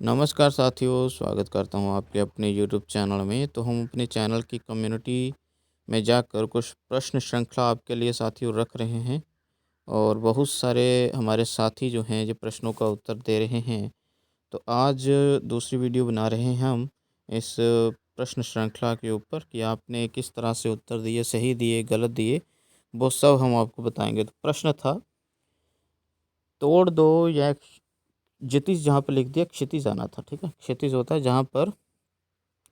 नमस्कार साथियों, स्वागत करता हूँ आपके अपने यूट्यूब चैनल में। तो हम अपने चैनल की कम्युनिटी में जाकर कुछ प्रश्न श्रृंखला आपके लिए साथियों रख रहे हैं और बहुत सारे हमारे साथी जो हैं जो प्रश्नों का उत्तर दे रहे हैं। तो आज दूसरी वीडियो बना रहे हैं हम इस प्रश्न श्रृंखला के ऊपर कि आपने किस तरह से उत्तर दिए, सही दिए, गलत दिए, वो सब हम आपको बताएंगे। तो प्रश्न था, तोड़ दो या क्षितिज, जहाँ पर लिख दिया क्षितिज आना था। ठीक है, क्षितिज होता है जहाँ पर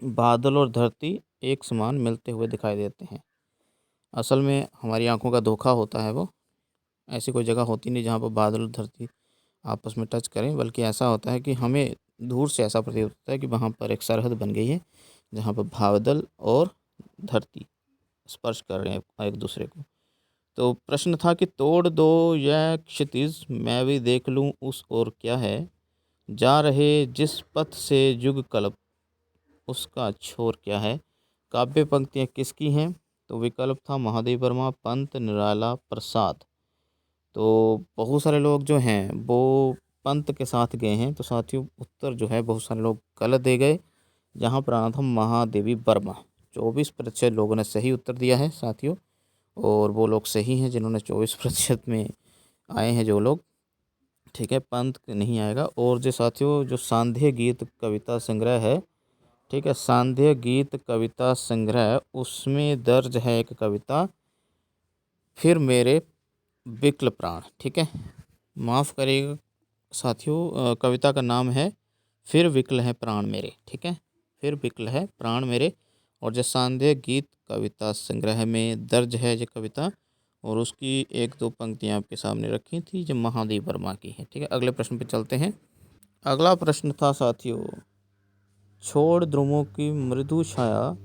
बादल और धरती एक समान मिलते हुए दिखाई देते हैं। असल में हमारी आंखों का धोखा होता है, वो ऐसी कोई जगह होती नहीं जहाँ पर बादल और धरती आपस में टच करें, बल्कि ऐसा होता है कि हमें दूर से ऐसा प्रतीत होता है कि वहाँ पर एक सरहद बन गई है जहाँ पर बादल और धरती स्पर्श कर रहे हैं एक दूसरे को। तो प्रश्न था कि तोड़ दो यह क्षितिज, मैं भी देख लूँ उस ओर क्या है, जा रहे जिस पथ से युग कल्प उसका छोर क्या है। काव्य पंक्तियाँ किसकी हैं? तो विकल्प था महादेव वर्मा, पंत, निराला, प्रसाद। तो बहुत सारे लोग जो हैं वो पंत के साथ गए हैं, तो साथियों उत्तर जो है बहुत सारे लोग गलत दे गए। जहाँ पर आना था महादेवी वर्मा। 24% लोगों ने सही उत्तर दिया है साथियों, और वो लोग सही हैं जिन्होंने 24% में आए हैं जो लोग। ठीक है, पंत नहीं आएगा। और जो साथियों जो सांध्य गीत कविता संग्रह है, ठीक है, सांध्य गीत कविता संग्रह, उसमें दर्ज है एक कविता, फिर मेरे विकल प्राण। ठीक है, माफ़ करिएगा साथियों, कविता का नाम है फिर विकल है प्राण मेरे। ठीक है, फिर विकल है प्राण मेरे। और जो सांध्य गीत कविता संग्रह में दर्ज है ये कविता, और उसकी एक दो पंक्तियाँ आपके सामने रखी थी जो महादेव वर्मा की है। ठीक है, अगले प्रश्न पे चलते हैं। अगला प्रश्न था साथियों, छोड़ ध्रुवों की मृदु छाया,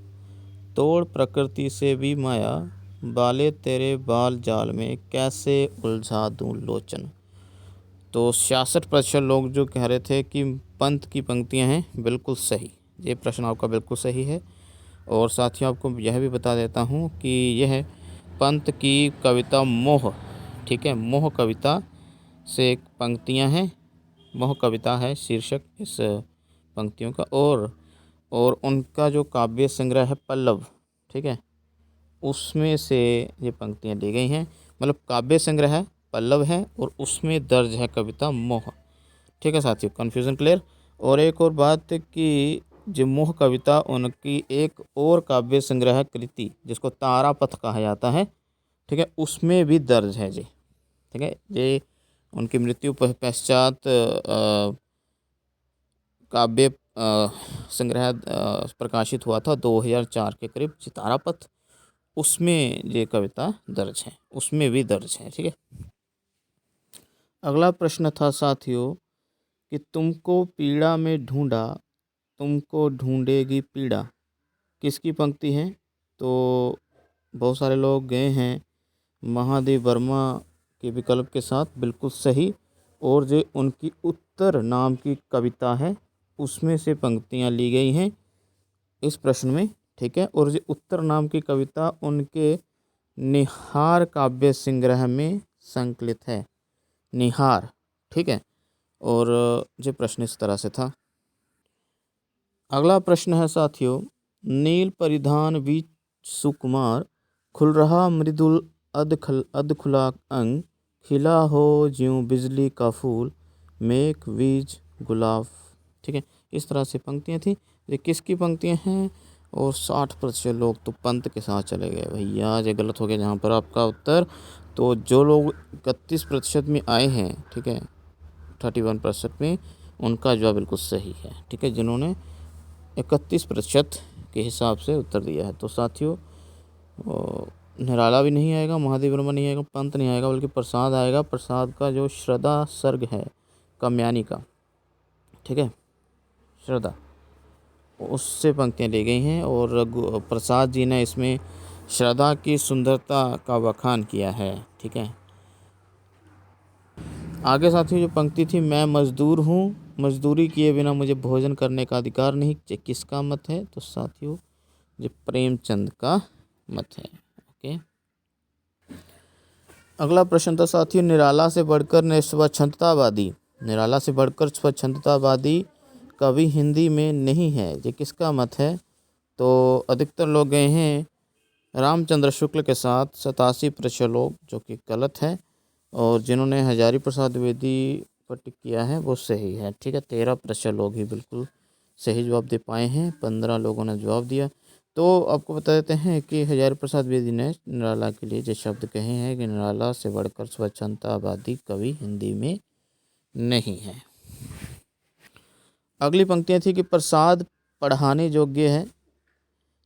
तोड़ प्रकृति से भी माया, बाले तेरे बाल जाल में कैसे उलझा दूं लोचन। तो 66% लोग जो कह रहे थे कि पंत की पंक्तियां हैं, बिल्कुल सही। ये प्रश्न आपका बिल्कुल सही है। और साथियों आपको यह भी बता देता हूँ कि यह पंत की कविता मोह, ठीक है, मोह कविता से एक पंक्तियां हैं। मोह कविता है शीर्षक इस पंक्तियों का। और उनका जो काव्य संग्रह है पल्लव, ठीक है, उसमें से ये पंक्तियाँ ली गई हैं। मतलब काव्य संग्रह है, पल्लव है, और उसमें दर्ज है कविता मोह। ठीक है साथियों, कन्फ्यूज़न क्लियर। और एक और बात कि जो मोह कविता, उनकी एक और काव्य संग्रह कृति जिसको तारापथ कहा जाता है, ठीक है, उसमें भी दर्ज है जी। ठीक है, ये उनकी मृत्यु पश्चात काव्य संग्रह प्रकाशित हुआ था 2004 के करीब, तारापथ, उसमें ये कविता दर्ज है, उसमें भी दर्ज है। ठीक है, अगला प्रश्न था साथियों कि तुमको पीड़ा में ढूंढा, तुमको ढूंढेगी पीड़ा, किसकी पंक्ति है? तो बहुत सारे लोग गए हैं महादेव वर्मा के विकल्प के साथ, बिल्कुल सही। और जो उनकी उत्तर नाम की कविता है, उसमें से पंक्तियाँ ली गई हैं इस प्रश्न में। ठीक है, और जो उत्तर नाम की कविता उनके निहार काव्य संग्रह में संकलित है, निहार। ठीक है, और जो प्रश्न इस तरह से था। अगला प्रश्न है साथियों, नील परिधान बीच सुकुमार, खुल रहा मृदुल अधखुला अंग, खिला हो ज्यों बिजली का फूल, मेघ बीज गुलाब। ठीक है, इस तरह से पंक्तियाँ थी। ये किसकी पंक्तियाँ हैं? और 60% लोग तो पंत के साथ चले गए। भैया ये गलत हो गया जहाँ पर आपका उत्तर। तो जो लोग 31% में आए हैं, ठीक है, 31% में, उनका जवाब बिल्कुल सही है। ठीक है, जिन्होंने 31% के हिसाब से उत्तर दिया है। तो साथियों निराला भी नहीं आएगा, महादेव वर्मा नहीं आएगा, पंत नहीं आएगा, बल्कि प्रसाद आएगा। प्रसाद का जो श्रद्धा सर्ग है काम्यानी का, ठीक है, श्रद्धा, उससे पंक्तियाँ ली गई हैं। और प्रसाद जी ने इसमें श्रद्धा की सुंदरता का बखान किया है। ठीक है, आगे साथियों जो पंक्ति थी, मैं मजदूर हूँ, मजदूरी किए बिना मुझे भोजन करने का अधिकार नहीं, ये किसका मत है? तो साथियों ये प्रेमचंद का मत है। ओके, अगला प्रश्न था साथियों, निराला से बढ़कर स्वच्छंदतावादी, निराला से बढ़कर स्वच्छंदतावादी कवि हिंदी में नहीं है, ये किसका मत है? तो अधिकतर लोग गए हैं रामचंद्र शुक्ल के साथ 87% लोग, जो कि गलत है। और जिन्होंने हजारी प्रसाद द्विवेदी पर टिक किया है वो सही है। ठीक है, 13% लोग ही बिल्कुल सही जवाब दे पाए हैं, 15 लोगों ने जवाब दिया। तो आपको बता देते हैं कि हजारी प्रसाद द्विवेदी ने निराला के लिए जो शब्द कहे हैं कि निराला से बढ़कर स्वच्छंदतावादी कवि हिंदी में नहीं है। अगली पंक्तियाँ थी कि प्रसाद पढ़ाने योग्य है,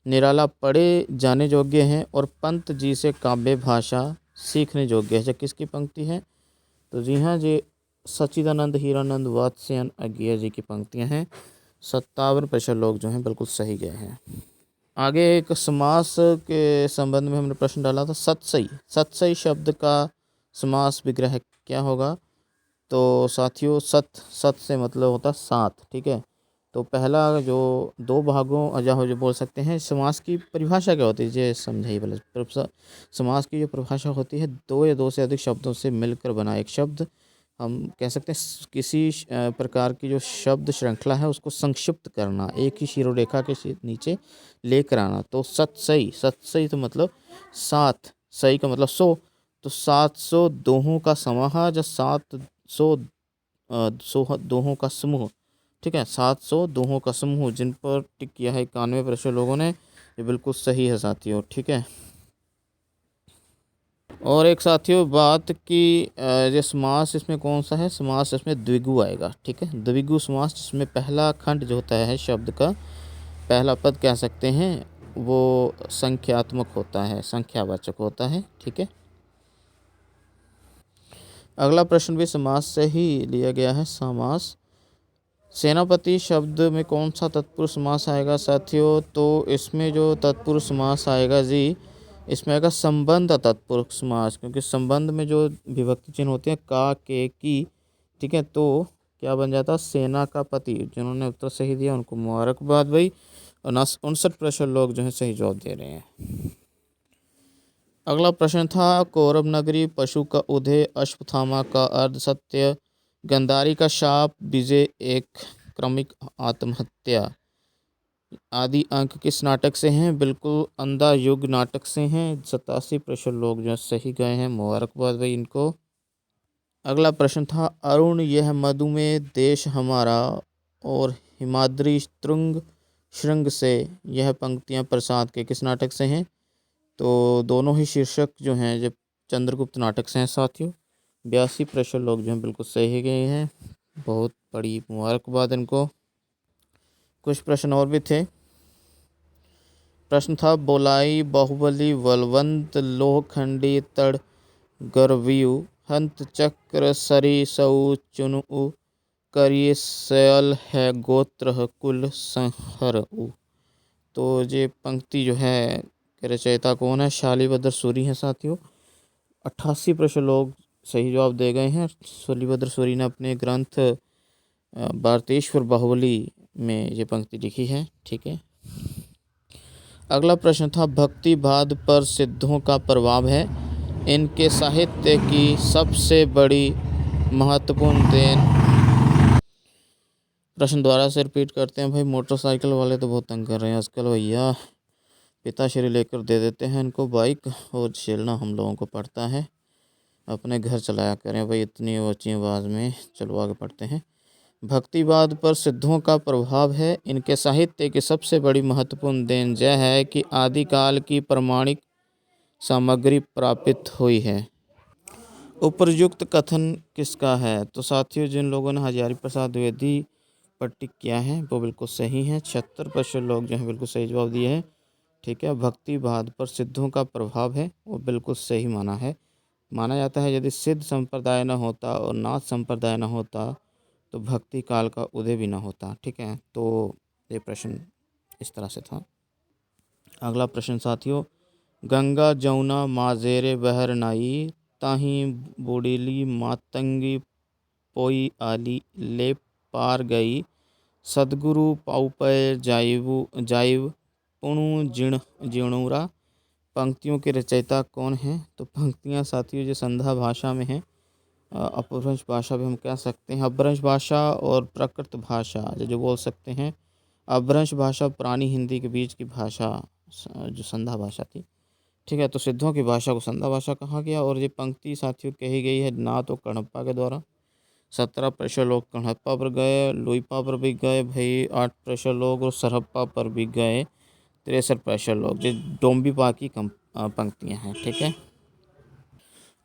निराला पढ़े जाने योग्य है और पंत जी से काव्य भाषा सीखने योग्य है। जो किसकी पंक्ति है? तो जी हाँ, ये सच्चिदानंद हीरानंद वात्स्यायन अज्ञेय जी की पंक्तियाँ हैं। 57% लोग जो हैं बिल्कुल सही गए हैं। आगे एक समास के संबंध में हमने प्रश्न डाला था, सतसई। सतसई शब्द का समास विग्रह क्या होगा? तो साथियों, सत से मतलब होता है सात। ठीक है, तो पहला जो दो भागों जो बोल सकते हैं, समास की परिभाषा क्या होती है ये समझाइए पहले। समास की जो परिभाषा होती है, दो या दो से अधिक शब्दों से मिलकर बना एक शब्द। हम कह सकते हैं किसी प्रकार की जो शब्द श्रृंखला है उसको संक्षिप्त करना, एक ही शिरोरेखा के नीचे लेकर आना। तो सतसई, सतसई तो मतलब सात, सही का मतलब 100, तो 700 दोहों का समाहार, जो 700 दोहों का समूह। ठीक है, 700 दोहों का समूह, जिन पर टिक किया है 91% लोगों ने, ये बिल्कुल सही है साथियों। ठीक है, और एक साथियों बात की ये समास इसमें कौन सा है? समास इसमें द्विगु आएगा। ठीक है, द्विगु समास, जिसमें पहला खंड जो होता है शब्द का, पहला पद कह सकते हैं, वो संख्यात्मक होता है, संख्यावाचक होता है। ठीक है, अगला प्रश्न भी समास से ही लिया गया है। समास सेनापति शब्द में कौन सा तत्पुरुष समास आएगा साथियों? तो इसमें जो तत्पुरुष समास आएगा जी, इसमें आएगा संबंध तत्पुरुष समास, क्योंकि संबंध में जो विभक्ति चिन्ह होते हैं का, के, की। ठीक है, तो क्या बन जाता है? सेना का पति। जिन्होंने उत्तर सही दिया उनको मुबारकबाद भाई, और 59% लोग जो है सही जवाब दे रहे हैं। अगला प्रश्न था, कौरव नगरी, पशु का उदय, अश्वत्थामा का अर्ध सत्य, गंधारी का शाप, विजय एक क्रमिक आत्महत्या आदि अंक किस नाटक से हैं? बिल्कुल अंधा युग नाटक से हैं। 87% लोग जो सही गए हैं, मुबारकबाद भाई इनको। अगला प्रश्न था, अरुण यह मधुमेह देश हमारा और हिमाद्री श्रृंग श्रृंग से, यह पंक्तियां प्रसाद के किस नाटक से हैं? तो दोनों ही शीर्षक जो हैं जब चंद्रगुप्त नाटक से हैं साथियों। 82% लोग जो हैं बिल्कुल सही गए हैं, बहुत बड़ी मुबारकबाद इनको। कुछ प्रश्न और भी थे। प्रश्न था, बोलाई बाहुबली बलवंत लोहखंडी तड़ गर्वियु हंत चक्र सरी सऊ चुनु करिय सयल है गोत्र कुल संहर। तो ये पंक्ति जो है रचयिता कौन है? शालिभद्र सूरी हैं साथियों। 88% लोग सही जवाब दे गए हैं। शालिभद्र सूरी ने अपने ग्रंथ भारतेश्वर बाहुबली में ये पंक्ति लिखी है। ठीक है, अगला प्रश्न था, भक्ति भाद पर सिद्धों का प्रभाव है, इनके साहित्य की सबसे बड़ी महत्वपूर्ण देन। प्रश्न दोबारा से रिपीट करते हैं भाई, मोटरसाइकिल वाले तो बहुत तंग कर रहे हैं आजकल भैया, पिताश्री लेकर दे देते हैं इनको बाइक, और झेलना हम लोगों को पड़ता है। अपने घर चलाया करें भाई, इतनी ऊंची आवाज़ में। चलो आगे पढ़ते हैं। भक्तिवाद पर सिद्धों का प्रभाव है, इनके साहित्य की सबसे बड़ी महत्वपूर्ण देन यह है कि आदिकाल की प्रमाणिक सामग्री प्राप्त हुई है। उपयुक्त कथन किसका है? तो साथियों, जिन लोगों ने हजारी प्रसाद द्विवेदी पर टिक किया है वो बिल्कुल सही है। 76% लोग जो हैं बिल्कुल सही जवाब दिए हैं। ठीक है, भक्तिवाद पर सिद्धों का प्रभाव है वो बिल्कुल सही माना है। माना जाता है यदि सिद्ध संप्रदाय न होता और नाथ संप्रदाय न होता तो भक्ति काल का उदय भी न होता। ठीक है, तो ये प्रश्न इस तरह से था। अगला प्रश्न साथियों, गंगा जमुना माजेरे बहर नाई, ताही बूढ़ीली मातंगी पोई आली ले पार गई, सदगुरु पाउपय जाइव पुणु जिण जिणुरा। पंक्तियों के रचयिता कौन हैं? तो पंक्तियां साथियों जो संध्या भाषा में हैं अपभ्रंश भाषा भी हम कह सकते हैं। अपभ्रंश भाषा और प्राकृत भाषा जो बोल सकते हैं। अपभ्रंश भाषा पुरानी हिंदी के बीच की भाषा जो संधा भाषा थी, ठीक है। तो सिद्धों की भाषा को संधा भाषा कहा गया। और ये पंक्ति साथियों कही गई है ना तो कणप्पा के द्वारा। 17 प्रेशर लोग कणप्पा पर गए, लुइपा पर भी गए भाई 8 प्रेशर लोग, और सरहप्पा पर भी गए 63 प्रेशर लोग। ये डोम्बिपा की पंक्तियाँ हैं, ठीक है।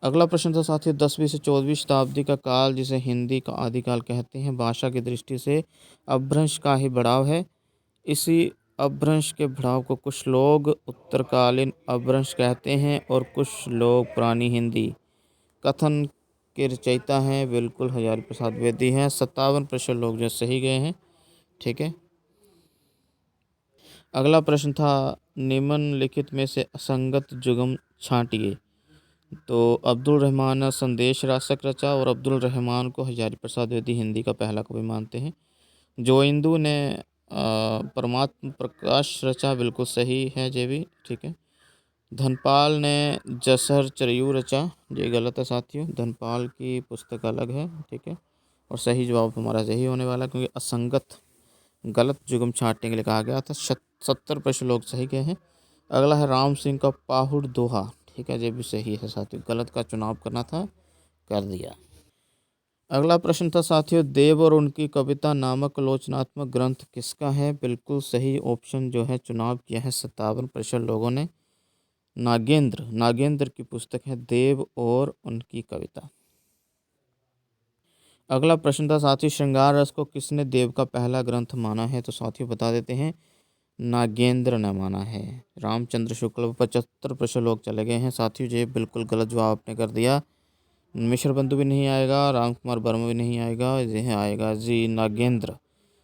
अगला प्रश्न था साथियों 10वीं से 14वीं शताब्दी का काल, जिसे हिंदी का आदिकाल कहते हैं, भाषा की दृष्टि से अपभ्रंश का ही बढ़ाव है। इसी अपभ्रंश के बढ़ाव को कुछ लोग उत्तरकालीन अपभ्रंश कहते हैं और कुछ लोग पुरानी हिंदी कथन के रचयिता हैं बिल्कुल हजारी प्रसाद द्विवेदी हैं। 57 प्रश्न लोग जो सही गए हैं, ठीक है। अगला प्रश्न था निम्नलिखित में से असंगत जुगम छांटिए। तो अब्दुल रहमान ने संदेश राशक रचा और अब्दुल रहमान को हजारी प्रसाद द्विवेदी हिंदी का पहला कवि मानते हैं। जो इंदु ने परमात्म प्रकाश रचा, बिल्कुल सही है ये भी, ठीक है। धनपाल ने जसहर चरयू रचा, ये गलत है साथियों, धनपाल की पुस्तक अलग है, ठीक है। और सही जवाब हमारा यही होने वाला, क्योंकि असंगत गलत जुगम छांटने के लिए कहा गया था। 70 प्रश्न लोग सही गए हैं। अगला है राम सिंह का पाहुड़ दोहा, ठीक है, ये भी सही है साथियों, गलत का चुनाव करना था, कर दिया। अगला प्रश्न था साथियों देव और उनकी कविता नामक आलोचनात्मक ग्रंथ किसका है। बिल्कुल सही ऑप्शन जो है चुनाव किया है 57 प्रतिशत लोगों ने, नागेंद्र की पुस्तक है देव और उनकी कविता। अगला प्रश्न था साथियों श्रृंगार रस को किसने देव का पहला ग्रंथ माना है। तो साथियों बता देते हैं, नागेंद्र ने माना है। रामचंद्र शुक्ल 75 प्रतिशत लोग चले गए हैं साथियों, ये बिल्कुल गलत जवाब आपने कर दिया। मिश्र बंधु भी नहीं आएगा, राम कुमार वर्मा भी नहीं आएगा, यह आएगा जी नागेंद्र।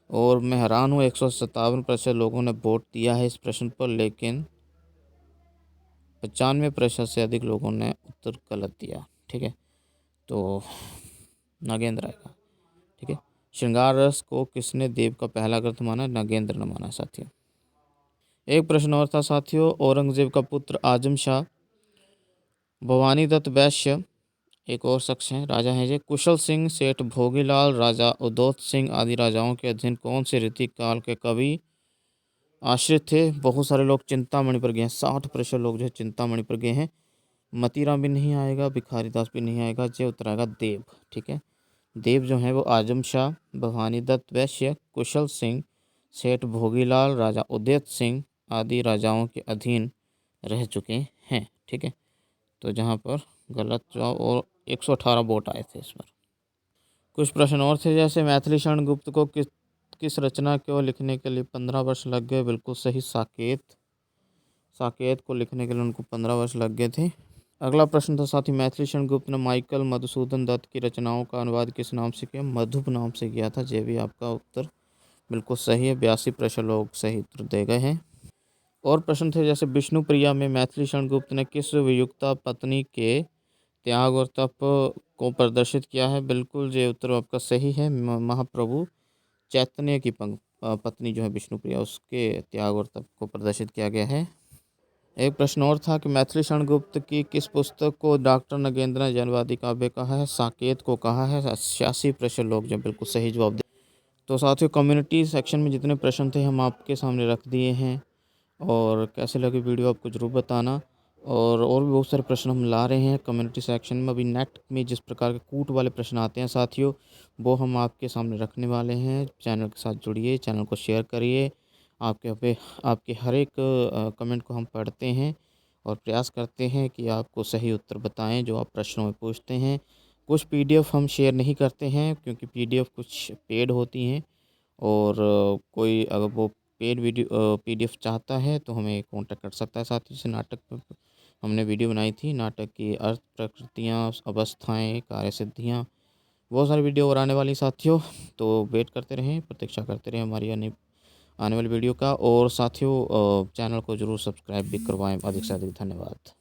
और मैं हैरान हूँ 157% लोगों ने वोट दिया है इस प्रश्न पर, लेकिन 95% से अधिक लोगों ने उत्तर गलत दिया, ठीक है। तो नागेंद्र आएगा, ठीक है। श्रृंगार रस को किसने देव का पहला ग्रंथ माना, नागेंद्र ने माना साथियों। एक प्रश्न और था साथियों औरंगजेब का पुत्र आजम शाह भवानी दत्त वैश्य एक और शख्स हैं, राजा हैं ये, कुशल सिंह, सेठ भोगीलाल, राजा उदौत सिंह आदि राजाओं के अधीन कौन से रीति काल के कवि आश्रित थे। बहुत सारे लोग चिंतामणि पर गए हैं, 60% लोग जो है चिंतामणि पर गए हैं। मतीराम भी नहीं आएगा, भिखारी दास भी नहीं आएगा, ये उत्तर आएगा देव, ठीक है। देव जो है वो आजम शाह, भवानी दत्त वैश्य, कुशल सिंह, सेठ भोगीलाल, राजा उदयत सिंह आदि राजाओं के अधीन रह चुके हैं, ठीक है। तो जहाँ पर गलत जवाब, और 118 वोट आए थे इस पर। कुछ प्रश्न और थे, जैसे मैथिली शरण गुप्त को किस रचना को लिखने के लिए 15 वर्ष लग गए। बिल्कुल सही, साकेत को लिखने के लिए उनको 15 वर्ष लग गए थे। अगला प्रश्न था साथी मैथिली शरण गुप्त ने माइकल मधुसूदन दत्त की रचनाओं का अनुवाद किस नाम से किया। मधुप नाम से किया था, ये भी आपका उत्तर बिल्कुल सही है, 82% लोग सही उत्तर दे गए हैं। और प्रश्न थे, जैसे विष्णु प्रिया में मैथिली शरण गुप्त ने किस वियुक्ता पत्नी के त्याग और तप को प्रदर्शित किया है। बिल्कुल ये उत्तर आपका सही है, महाप्रभु चैतन्य की पत्नी जो है विष्णु प्रिया, उसके त्याग और तप को प्रदर्शित किया गया है। एक प्रश्न और था कि मैथिली शरण गुप्त की किस पुस्तक को डॉक्टर नगेंद्र ने जनवादी काव्य कहा है। साकेत को कहा है, 86% लोग जो बिल्कुल सही जवाब दे। तो साथियों कम्युनिटी सेक्शन में जितने प्रश्न थे हम आपके सामने रख दिए हैं, और कैसे लगे वीडियो आपको ज़रूर बताना। और भी बहुत सारे प्रश्न हम ला रहे हैं कम्युनिटी सेक्शन में। अभी नेट में जिस प्रकार के कूट वाले प्रश्न आते हैं साथियों, वो हम आपके सामने रखने वाले हैं। चैनल के साथ जुड़िए, चैनल को शेयर करिए। आपके हर एक कमेंट को हम पढ़ते हैं और प्रयास करते हैं कि आपको सही उत्तर बताएं जो आप प्रश्नों में पूछते हैं। कुछ PDF हम शेयर नहीं करते हैं, क्योंकि PDF कुछ पेड होती हैं, और कोई अगर वो पेड PDF चाहता है तो हमें कांटेक्ट कर सकता है। साथ ही जैसे नाटक पर हमने वीडियो बनाई थी, नाटक की अर्थ प्रकृतियाँ, अवस्थाएं, कार्य सिद्धियाँ, बहुत सारी वीडियो और आने वाली साथियों। तो वेट करते रहें, प्रतीक्षा करते रहें हमारी आने वाली वीडियो का। और साथियों चैनल को ज़रूर सब्सक्राइब भी करवाएं। अधिक से अधिक धन्यवाद।